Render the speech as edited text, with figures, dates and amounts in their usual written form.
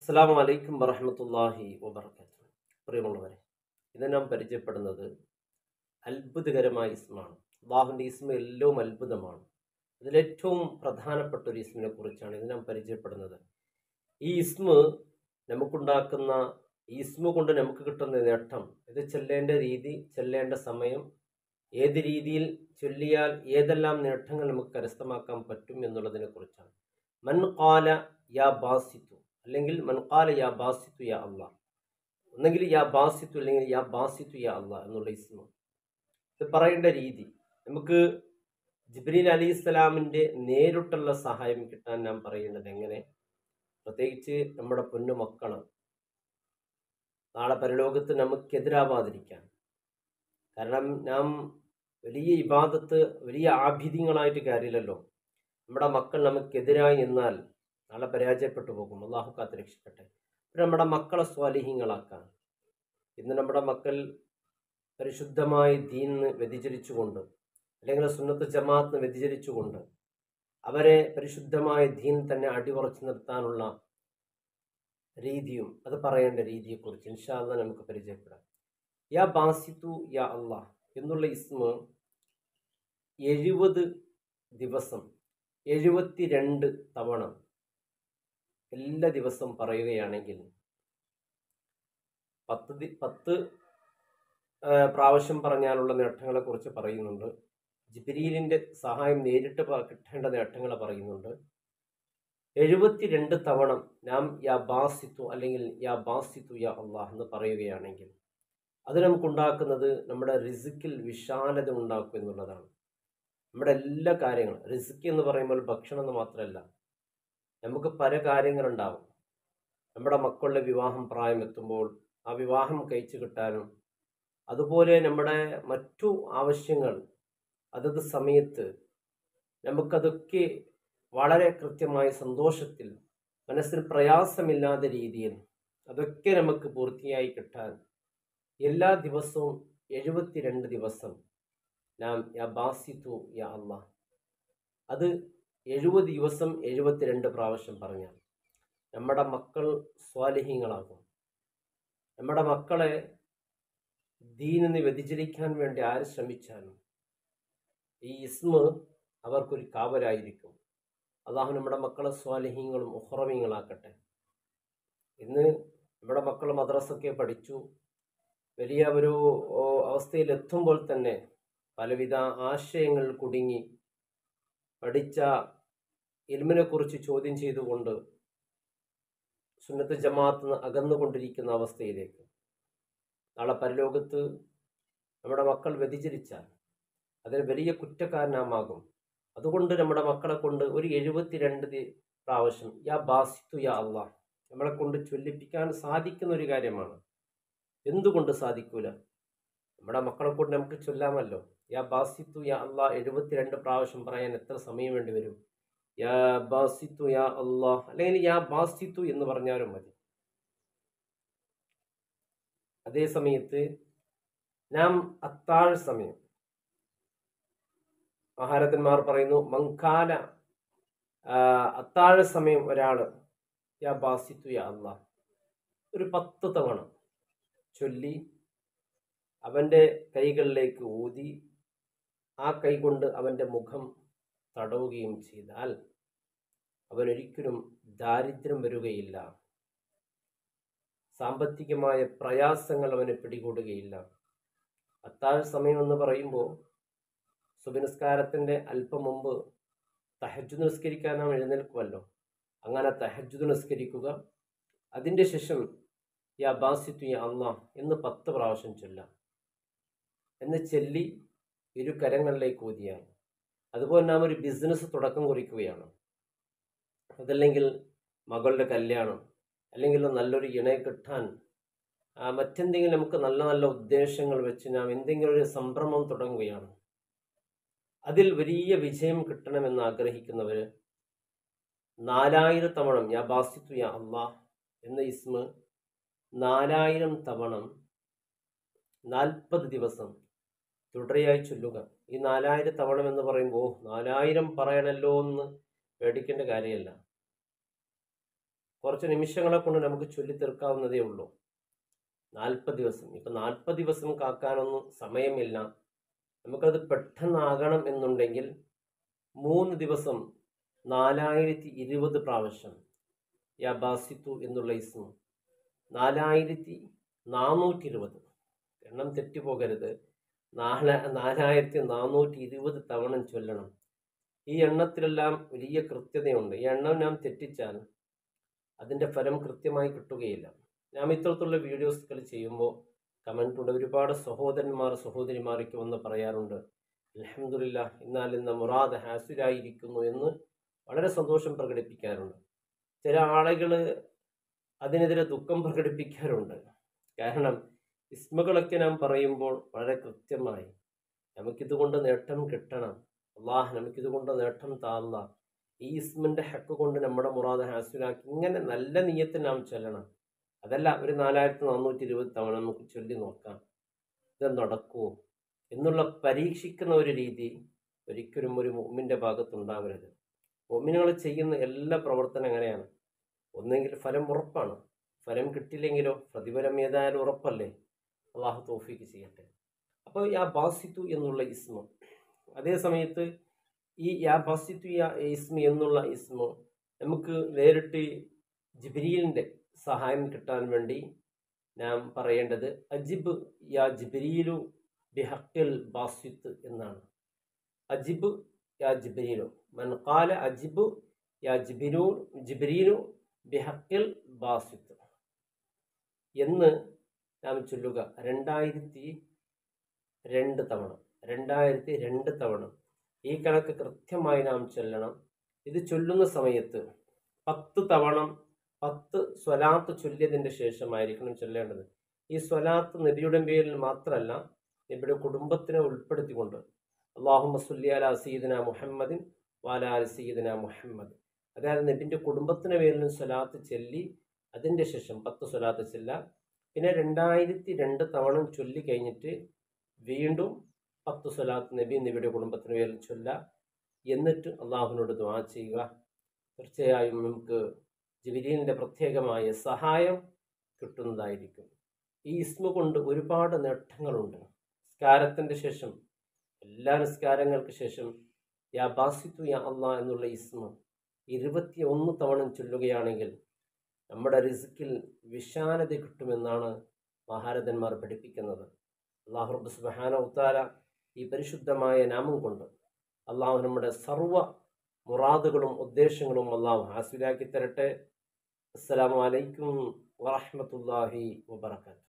അസ്സലാമു അലൈക്കും വറഹ്മത്തുള്ളാഹി വബറകാതുഹു. പ്രിയമുള്ളവരെ, ഇന്ന് നാം പരിചയപ്പെടുന്നത് അത്ഭുതകരമായ ഇസ്മാണ്. അള്ളാഹുവിൻ്റെ ഇസ്മ എല്ലാം അത്ഭുതമാണ്. അതിലേറ്റവും പ്രധാനപ്പെട്ട ഒരു ഇസ്മിനെ കുറിച്ചാണ് ഇത് നാം പരിചയപ്പെടുന്നത്. ഈ ഇസ്മ നമുക്കുണ്ടാക്കുന്ന ഈ ഇസ്മ കൊണ്ട് നമുക്ക് കിട്ടുന്ന നേട്ടം, ഇത് ചെല്ലേണ്ട രീതി, ചെല്ലേണ്ട സമയം, ഏത് രീതിയിൽ ചൊല്ലിയാൽ ഏതെല്ലാം നേട്ടങ്ങൾ നമുക്ക് കരസ്ഥമാക്കാൻ പറ്റും എന്നുള്ളതിനെ കുറിച്ചാണ്. മൻ ഖാല യാ ബാസിത്തു, അല്ലെങ്കിൽ മൻ ഖാല യാ ബാസിത്തു യാ അള്ളാഹ്, ഒന്നെങ്കിൽ യാ ബാസിത്തു അല്ലെങ്കിൽ യാ ബാസിത്തു യാ അള്ളാഹ് എന്നുള്ള ഇസ്മ. ഇത് പറയേണ്ട രീതി, നമുക്ക് ജിബ്രീൽ അലൈഹി സ്വലാമിൻ്റെ നേരിട്ടുള്ള സഹായം കിട്ടാൻ നാം പറയേണ്ടത് എങ്ങനെ? പ്രത്യേകിച്ച് നമ്മുടെ പൊന്നു മക്കള് നാളെ പരലോകത്ത് നമുക്കെതിരാവാതിരിക്കാൻ. കാരണം നാം വലിയ ഇബാദത്ത്, വലിയ ആഭിദ്യങ്ങളായിട്ട് കാര്യമില്ലല്ലോ. നമ്മുടെ മക്കൾ നമുക്കെതിരായി നിന്നാൽ നാളെ പരാജയപ്പെട്ടു പോകും. അള്ളാഹു കാത്ത് രക്ഷിക്കട്ടെ. നമ്മുടെ മക്കളെ സ്വാലിഹീങ്ങളാക്കാൻ. ഇന്ന് നമ്മുടെ മക്കൾ പരിശുദ്ധമായ ദീനിന് വ്യതിചരിച്ചുകൊണ്ട്, അല്ലെങ്കിൽ സുന്നത്ത് ജമാഅത്തിന് വ്യതിചരിച്ചുകൊണ്ട് അവരെ പരിശുദ്ധമായ ദീൻ തന്നെ അടിയുറച്ചു നിർത്താനുള്ള രീതിയും അത് പറയേണ്ട രീതിയെക്കുറിച്ച് ഇൻഷാ അല്ലാഹ് നമുക്ക് പരിചയപ്പെടാം. യാ ബാസിത്തു യാ അള്ളാഹ് എന്നുള്ള ഇസ്മ 70 ദിവസം 72 തവണ എല്ലാ ദിവസവും പറയുകയാണെങ്കിൽ 10 പ്രാവശ്യം പറഞ്ഞാലുള്ള നേട്ടങ്ങളെ കുറിച്ച് പറയുന്നുണ്ട്. ജിബ്രീലിന്റെ സഹായം നേരിട്ട് കിട്ടേണ്ട നേട്ടങ്ങളെ പറയുന്നുണ്ട്. 72 തവണ നാം യാ ബാസിത്തു അല്ലെങ്കിൽ യാ ബാസിത്തു യാ അള്ളാഹ് എന്ന് പറയുകയാണെങ്കിൽ അത് നമുക്കുണ്ടാക്കുന്നത് നമ്മുടെ റിസ്ക്കിൽ വിശാലത ഉണ്ടാക്കും എന്നുള്ളതാണ്. നമ്മുടെ എല്ലാ കാര്യങ്ങളും, റിസ്ക് എന്ന് പറയുമ്പോൾ ഭക്ഷണം എന്ന് മാത്രമല്ല, നമുക്ക് പല കാര്യങ്ങളുണ്ടാവും. നമ്മുടെ മക്കളുടെ വിവാഹം പ്രായം എത്തുമ്പോൾ ആ വിവാഹം കഴിച്ചു കിട്ടാനും, അതുപോലെ നമ്മുടെ മറ്റു ആവശ്യങ്ങൾ അതത് സമയത്ത് നമുക്കതൊക്കെ വളരെ കൃത്യമായി സന്തോഷത്തിൽ, മനസ്സിൽ പ്രയാസമില്ലാത്ത രീതിയിൽ അതൊക്കെ നമുക്ക് പൂർത്തിയായി കിട്ടാൻ എല്ലാ ദിവസവും 72 ദിവസം നാം യാ ബാസിത്തു യാ അള്ളാഹ്, അത് 70 ദിവസം 72 പ്രാവശ്യം പറഞ്ഞാൽ നമ്മുടെ മക്കൾ സ്വാലിഹീങ്ങളാകും. നമ്മുടെ മക്കളെ ദീനിന് വ്യതിചലിക്കാൻ വേണ്ടി ആര് ശ്രമിച്ചാലും ഈ ഇസ്മ അവർക്കൊരു കാവലായിരിക്കും. അള്ളാഹു നമ്മുടെ മക്കളെ സ്വാലിഹീങ്ങളും ഉഖ്റവീങ്ങളാക്കട്ടെ. ഇന്ന് നമ്മുടെ മക്കൾ മദ്രസൊക്കെ പഠിച്ചു വലിയ ഒരു അവസ്ഥയിലെത്തുമ്പോൾ തന്നെ പലവിധ ആശയങ്ങൾ കുടുങ്ങി പഠിച്ച ഇൽമിനെ കുറിച്ച് ചോദ്യം ചെയ്തുകൊണ്ട് സുന്നത്ത് ജമാഅത്ത് അകന്നുകൊണ്ടിരിക്കുന്ന അവസ്ഥയിലേക്ക് നാളെ പരലോകത്ത് നമ്മുടെ മക്കൾ വ്യതിചരിച്ചാൽ അതിന് വലിയ കുറ്റക്കാരനാമാകും. അതുകൊണ്ട് നമ്മുടെ മക്കളെ കൊണ്ട് ഒരു 72 പ്രാവശ്യം യാ ബാസിത്തു യാ അള്ളാഹ് നമ്മളെ കൊണ്ട് ചൊല്ലിപ്പിക്കാൻ സാധിക്കുന്ന ഒരു കാര്യമാണ്. എന്തുകൊണ്ട് സാധിക്കൂല? നമ്മുടെ മക്കളെ കൊണ്ട് നമുക്ക് ചൊല്ലാമല്ലോ. യാ ബാസിത്തു യാ അള്ളാഹ് 72 പ്രാവശ്യം പറയാൻ എത്ര സമയം വേണ്ടി വരും? യാ ബാസിത്തു യാ അള്ളാഹ് അല്ലെങ്കിൽ യാ ബാസിത്തു എന്ന് പറഞ്ഞാലും മതി. അതേ സമയത്ത് നാം അത്താഴ സമയം, മഹാരഥന്മാർ പറയുന്നു, മങ്കാല അത്താഴ സമയം ഒരാൾ യാ ബാസിത്തു യാ അള്ളാഹ് ഒരു 10 തവണ ചൊല്ലി അവൻ്റെ കൈകളിലേക്ക് ഊതി ആ കൈ കൊണ്ട് അവൻ്റെ മുഖം തടവുകയും ചെയ്താൽ അവനൊരിക്കലും ദാരിദ്ര്യം വരികയില്ല, സാമ്പത്തികമായ പ്രയാസങ്ങൾ അവനെ പിടികൂടുകയില്ല. അത്താഴ സമയം എന്ന് പറയുമ്പോൾ സുബഹി നിസ്കാരത്തിൻ്റെ അല്പം മുമ്പ് തഹജ്ജുദ് നിസ്കരിക്കാൻ നാം എഴുന്നേൽക്കുമല്ലോ. അങ്ങനെ തഹജ്ജുദ് നിസ്കരിക്കുക, അതിൻ്റെ ശേഷം യാ ബാസിത്തു യാ അള്ളാഹ് എന്ന് 10 പ്രാവശ്യം ചൊല്ലാം എന്ന് ചൊല്ലി ഇരു കരങ്ങളിലേക്ക് ഊതിയാൽ, അതുപോലെ നാം ഒരു ബിസിനസ് തുടക്കം കുറിക്കുകയാണ്, അതല്ലെങ്കിൽ മകളുടെ കല്യാണം, അല്ലെങ്കിൽ നല്ലൊരു ഇണയെ കിട്ടാൻ, മറ്റെന്തെങ്കിലും നമുക്ക് നല്ല നല്ല ഉദ്ദേശങ്ങൾ വെച്ച് നാം എന്തെങ്കിലും ഒരു സംരംഭം തുടങ്ങുകയാണ്, അതിൽ വലിയ വിജയം കിട്ടണമെന്ന് ആഗ്രഹിക്കുന്നവർ 4000 തവണ യാ ബാസിത്തു യാ അള്ളാഹ് എന്ന ഇസ്മ 4000 തവണ 40 ദിവസം തുടരെയായി ചൊല്ലുക. ഈ 4000 തവണ എന്ന് പറയുമ്പോൾ 4000 പറയണല്ലോ എന്ന് പേടിക്കേണ്ട കാര്യമല്ല. കുറച്ച് നിമിഷങ്ങളെ കൊണ്ട് നമുക്ക് ചൊല്ലി തീർക്കാവുന്നതേ ഉള്ളൂ. 40 ദിവസം. ഇപ്പം 40 ദിവസം കാക്കാനൊന്നും സമയമില്ല. നമുക്കത് പെട്ടെന്നാകണം എന്നുണ്ടെങ്കിൽ 3 ദിവസം 4020 പ്രാവശ്യം യാ ബാസിത്തു എന്നുള്ള ഇസ്മ 4420, എണ്ണം തെറ്റിപ്പോകരുത്, 4420 തവണ ചൊല്ലണം. ഈ എണ്ണത്തിലെല്ലാം വലിയ കൃത്യതയുണ്ട്. ഈ എണ്ണം നാം തെറ്റിച്ചാൽ അതിൻ്റെ ഫലം കൃത്യമായി കിട്ടുകയില്ല. നാം ഇത്തരത്തിലുള്ള വീഡിയോസുകൾ ചെയ്യുമ്പോൾ കമൻറ്റിലൂടെ ഒരുപാട് സഹോദരന്മാർ സഹോദരിമാരൊക്കെ വന്ന് പറയാറുണ്ട്, അൽഹംദുലില്ലാഹ് എന്നാൽ ഇന്ന് മുറാദ് ഹാസിലായിരിക്കുന്നു എന്ന് വളരെ സന്തോഷം പ്രകടിപ്പിക്കാറുണ്ട്. ചില ആളുകൾ അതിനെതിരെ ദുഃഖം പ്രകടിപ്പിക്കാറുണ്ട്. കാരണം ഇസ്മുകളൊക്കെ നാം പറയുമ്പോൾ വളരെ കൃത്യമായി നമുക്കിതുകൊണ്ട് നേട്ടം കിട്ടണം, അള്ളാഹ് നമുക്കിതുകൊണ്ട് നേട്ടം താന്ന, ഈ ഇസ്മിൻ്റെ ഹക്ക് കൊണ്ട് നമ്മുടെ മുറാദ് ഹാസിലാക്കി, ഇങ്ങനെ നല്ല നിയ്യത്ത് നാം ചൊല്ലണം. അതല്ല ഒരു 4420 തവണ നമുക്ക് ചൊല്ലി നോക്കാം, ഇത് നടക്കുമോ എന്നുള്ള പരീക്ഷിക്കുന്ന ഒരു രീതി ഒരിക്കലും ഒരു മുഅ്മിൻ്റെ ഭാഗത്തുണ്ടാവരുത്. മുഅ്മിനുകൾ ചെയ്യുന്ന എല്ലാ പ്രവർത്തനം അങ്ങനെയാണ്. ഒന്നെങ്കിൽ ഫലം ഉറപ്പാണ്, ഫലം കിട്ടില്ലെങ്കിലോ പ്രതിഫലം ഏതായാലും ഉറപ്പല്ലേ. അള്ളാഹു തൗഫീഖ് ചെയ്യട്ടെ. അപ്പോൾ യാ ബാസിത്തു എന്നുള്ള ഇസ്മ, അതേ സമയത്ത് ഈ യാ ബാസിത്തു യാ ഇസ്മി എന്നുള്ള ഇസ്മ നമുക്ക് നേരിട്ട് ജിബ്രീലിൻ്റെ സഹായം കിട്ടാൻ വേണ്ടി നാം പറയേണ്ടത് അജിബ് യാ ജിബ്രീലു ബിഹഖിൽ ബാസിത്ത് എന്നാണ്. അജിബ് യാ ജിബ്രീലു, മൻ ഖാല അജിബ് യാ ജിബ്രീലു ബിഹഖിൽ ബാസിത്ത് എന്ന് നാം ചൊല്ലുക 2002 തവണ. 2002 തവണ ഈ കണക്ക് കൃത്യമായി നാം ചൊല്ലണം. ഇത് ചൊല്ലുന്ന സമയത്ത് 10 തവണ 10 സ്വലാത്ത് ചൊല്ലിയതിൻ്റെ ശേഷമായിരിക്കണം ചൊല്ലേണ്ടത്. ഈ സ്വലാത്ത് നബിയുടെ പേരിൽ മാത്രമല്ല, നബിയുടെ കുടുംബത്തിനെ ഉൾപ്പെടുത്തിക്കൊണ്ട് അല്ലാഹുമ്മ സ്വല്ലി അലാ സയ്യിദിന മുഹമ്മദിൻ വഅലാ ആലി സയ്യിദിന മുഹമ്മദ്, അതായത് നബിൻ്റെ കുടുംബത്തിൻ്റെ പേരിലും സ്വലാത്ത് ചൊല്ലി അതിൻ്റെ ശേഷം 10 സ്വലാത്ത് ചൊല്ലാം. പിന്നെ 2002 തവണ ചൊല്ലി കഴിഞ്ഞിട്ട് വീണ്ടും 10 സ്വലാത്ത് നബിയുടെ കുടുംബത്തിന് പേരിൽ ചൊല്ലാം. എന്നിട്ട് അള്ളാഹുവിനോട് ദുആ ചെയ്യുക. തീർച്ചയായും നമുക്ക് ജിബ്രീലിൻ്റെ പ്രത്യേകമായ സഹായം കിട്ടുന്നതായിരിക്കും. ഈ ഇസ്മ കൊണ്ട് ഒരുപാട് നേട്ടങ്ങളുണ്ട്. നിസ്കാരത്തിൻ്റെ ശേഷം, എല്ലാ നിസ്കാരങ്ങൾക്ക് ശേഷം യാ ബാസിത്തു യാ അള്ളാ എന്നുള്ള ഇസ്മ 21 തവണ ചൊല്ലുകയാണെങ്കിൽ നമ്മുടെ റിസ്കിൽ വിശാലത കിട്ടുമെന്നാണ് മഹാരഥന്മാർ പഠിപ്പിക്കുന്നത്. അല്ലാഹു റബ്ബ് സുബ്ഹാനഹു വ തആല ഈ പരിശുദ്ധമായ നാമം കൊണ്ട് അള്ളാഹു നമ്മുടെ സർവ്വ മുറാദുകളും ഉദ്ദേശങ്ങളും അള്ളാഹു ഹാസിലാക്കി തരട്ടെ. അസ്സലാമു അലൈക്കും വറഹ്മത്തുള്ളാഹി വബറകാതുഹു.